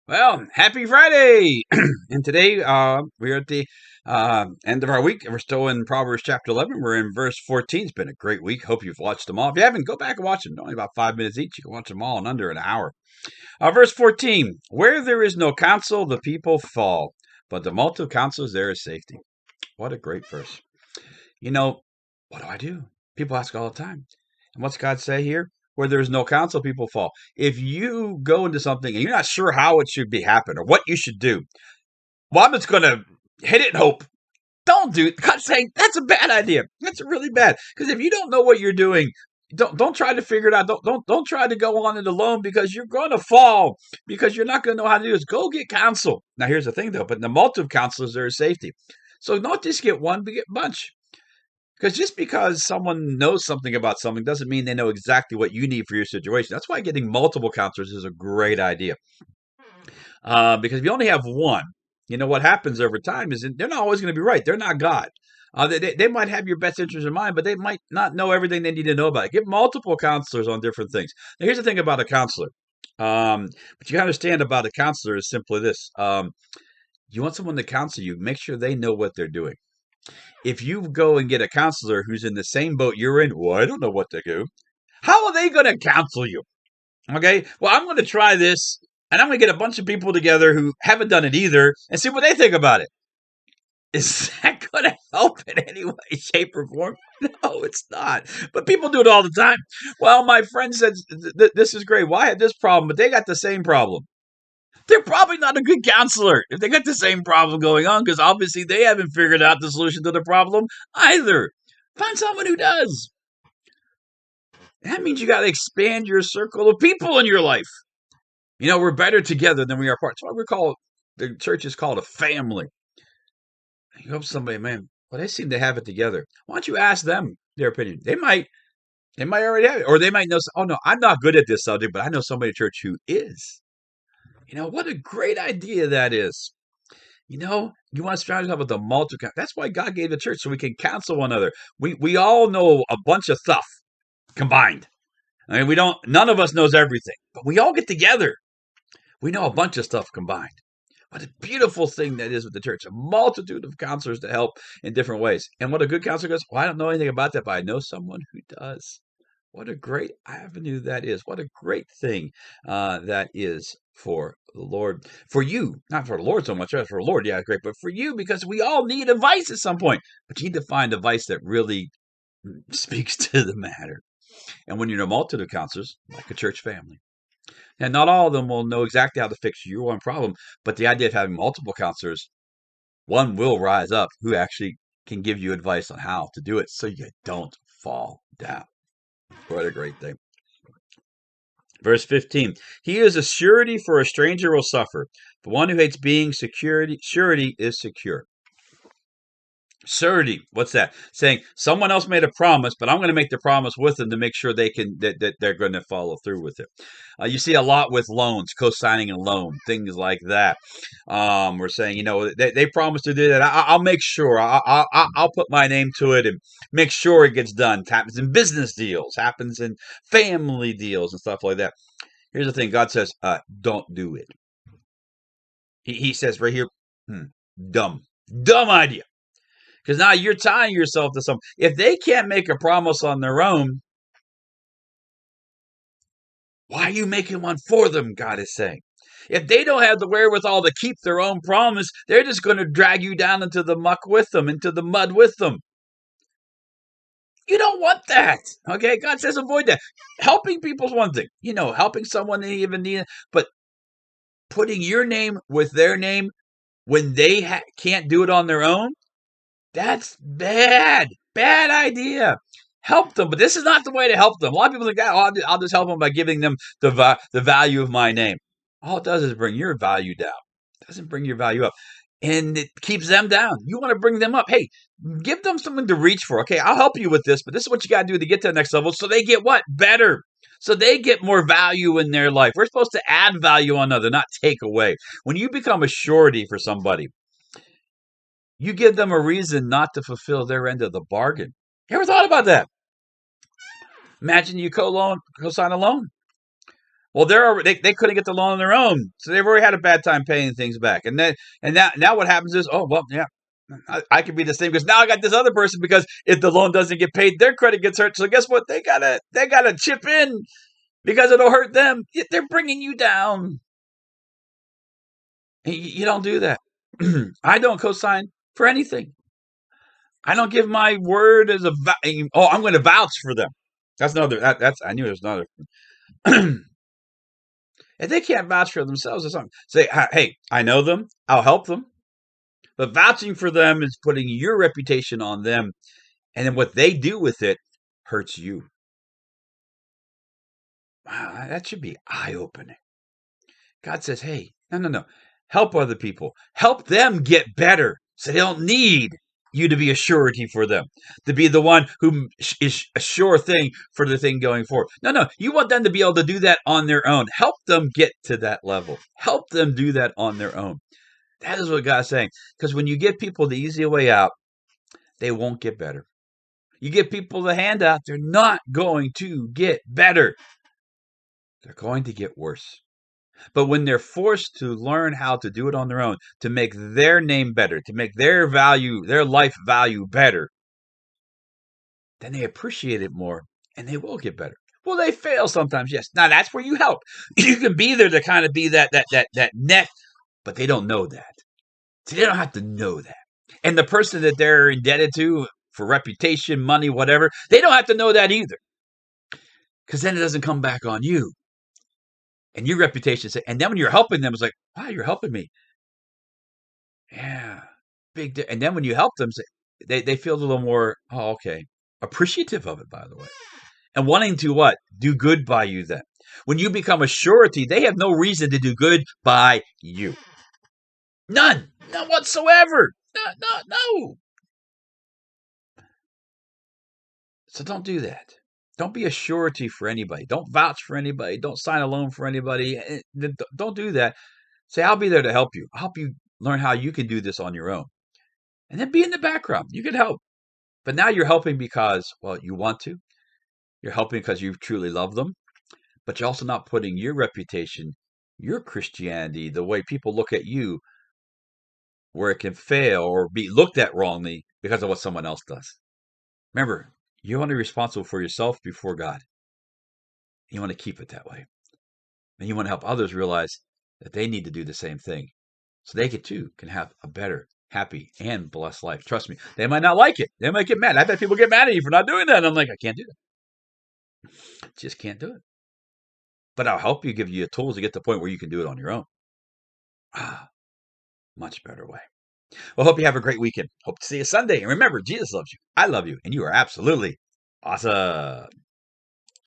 Well, happy Friday! And today we're at the end of our week. We're still in Proverbs chapter 11. We're in verse 14. It's been a great week. Hope you've watched them all. If you haven't, go back and watch them. They're only about 5 minutes each. You can watch them all in under an hour. Verse 14. Where there is no counsel, the people fall, but the multitude of counselors, there is safety. What a great verse. You know, what do? People ask all the time. And what's God say here? Where there's no counsel, people fall. If you go into something and you're not sure how it should be happen or what you should do, well, I'm just going to hit it and hope. Don't do. God's saying that's a bad idea. That's really bad because if you don't know what you're doing, don't try to figure it out. Don't try to go on it alone because you're going to fall because you're not going to know how to do this. Go get counsel. Now here's the thing though, but in the multitude of counselors there is safety. So don't just get one, but get a bunch. Because just because someone knows something about something doesn't mean they know exactly what you need for your situation. That's why getting multiple counselors is a great idea. Because if you only have one, you know what happens over time is they're not always going to be right. They're not God. They might have your best interest in mind, but they might not know everything they need to know about it. Get multiple counselors on different things. Now, here's the thing about a counselor. What you understand about a counselor is simply this. You want someone to counsel you, make sure they know what they're doing. If you go and get a counselor who's in the same boat you're in, well, I don't know what to do. How are they going to counsel you? Okay, well, I'm going to try this, and I'm going to get a bunch of people together who haven't done it either and see what they think about it. Is that going to help in any way, shape, or form? No, it's not. But people do it all the time. Well, my friend said this is great. Well, I had this problem, but they got the same problem. They're probably not a good counselor if they got the same problem going on because obviously they haven't figured out the solution to the problem either. Find someone who does. That means you got to expand your circle of people in your life. You know, we're better together than we are apart. That's why we call the church is called a family. You hope somebody, man, well, they seem to have it together. Why don't you ask them their opinion? They might already have it, or they might know. Oh no, I'm not good at this subject, but I know somebody at church who is. You know what a great idea that is. You know, you want to surround yourself with a multitude. That's why God gave the church so we can counsel one another. We all know a bunch of stuff combined. I mean, we don't. None of us knows everything, but we all get together. We know a bunch of stuff combined. What a beautiful thing that is with the church. A multitude of counselors to help in different ways. And what a good counselor goes, well, I don't know anything about that, but I know someone who does. What a great avenue that is. What a great thing that is for the Lord. For you, not for the Lord so much, as for the Lord, yeah, great, but for you, because we all need advice at some point. But you need to find advice that really speaks to the matter. And when you're in a multitude of counselors, like a church family, and not all of them will know exactly how to fix your one problem, but the idea of having multiple counselors, one will rise up who actually can give you advice on how to do it so you don't fall down. What a great thing. Verse 15. He is a surety for a stranger will suffer. The one who hates being surety is secure. Surety, what's that? Saying someone else made a promise, but I'm going to make the promise with them to make sure they can that they're going to follow through with it. You see a lot with loans, co-signing a loan, things like that. We're saying, you know, they promised to do that. I'll make sure. I'll put my name to it and make sure it gets done. It happens in business deals, happens in family deals and stuff like that. Here's the thing: God says, don't do it. He says right here, dumb idea. Because now you're tying yourself to something. If they can't make a promise on their own, why are you making one for them? God is saying. If they don't have the wherewithal to keep their own promise, they're just going to drag you down into the muck with them, into the mud with them. You don't want that. Okay? God says avoid that. Helping people's one thing. You know, helping someone they even need it. But putting your name with their name when they can't do it on their own, that's bad. Bad idea. Help them, but this is not the way to help them. A lot of people think, oh, I'll just help them by giving them the value of my name. All it does is bring your value down. It doesn't bring your value up. And it keeps them down. You want to bring them up. Hey, give them something to reach for. Okay, I'll help you with this, but this is what you got to do to get to the next level so they get what? Better. So they get more value in their life. We're supposed to add value on another, not take away. When you become a surety for somebody, you give them a reason not to fulfill their end of the bargain. You ever thought about that? Imagine you co-sign a loan. Well, they couldn't get the loan on their own, so they've already had a bad time paying things back. And now what happens is, oh well, yeah, I could be the same because now I got this other person because if the loan doesn't get paid, their credit gets hurt. So guess what? They gotta chip in because it'll hurt them. They're bringing you down. You don't do that. I don't co-sign for anything. I don't give my word as oh, I'm going to vouch for them. That's another. That's I knew there's another. If they can't vouch for themselves or something, say, hey, I know them. I'll help them. But vouching for them is putting your reputation on them, and then what they do with it hurts you. Wow, that should be eye-opening. God says, hey, no. Help other people. Help them get better so they don't need you to be a surety for them, to be the one who is a sure thing for the thing going forward. No. You want them to be able to do that on their own. Help them get to that level. Help them do that on their own. That is what God's saying. Because when you give people the easy way out, they won't get better. You give people the handout, they're not going to get better. They're going to get worse. But when they're forced to learn how to do it on their own, to make their name better, to make their value, their life value better, then they appreciate it more and they will get better. Well, they fail sometimes, yes. Now that's where you help. You can be there to kind of be that net, but they don't know that. So they don't have to know that. And the person that they're indebted to for reputation, money, whatever, they don't have to know that either. Because then it doesn't come back on you. And your reputation, and then when you're helping them, it's like, wow, you're helping me. Yeah, big. And then when you help them, they feel a little more, oh, okay, appreciative of it, by the way, and wanting to what? Do good by you then. When you become a surety, they have no reason to do good by you. None whatsoever. No. So don't do that. Don't be a surety for anybody. Don't vouch for anybody. Don't sign a loan for anybody. Don't do that. Say, I'll be there to help you. I'll help you learn how you can do this on your own. And then be in the background. You can help. But now you're helping because, well, you want to. You're helping because you truly love them. But you're also not putting your reputation, your Christianity, the way people look at you, where it can fail or be looked at wrongly because of what someone else does. Remember, you're only responsible for yourself before God. You want to keep it that way. And you want to help others realize that they need to do the same thing so they too can have a better, happy, and blessed life. Trust me, they might not like it. They might get mad. I bet people get mad at you for not doing that. And I'm like, I can't do that. Just can't do it. But I'll help you, give you tools to get to the point where you can do it on your own. Much better way. Well, hope you have a great weekend. Hope to see you Sunday. And remember, Jesus loves you. I love you. And you are absolutely awesome.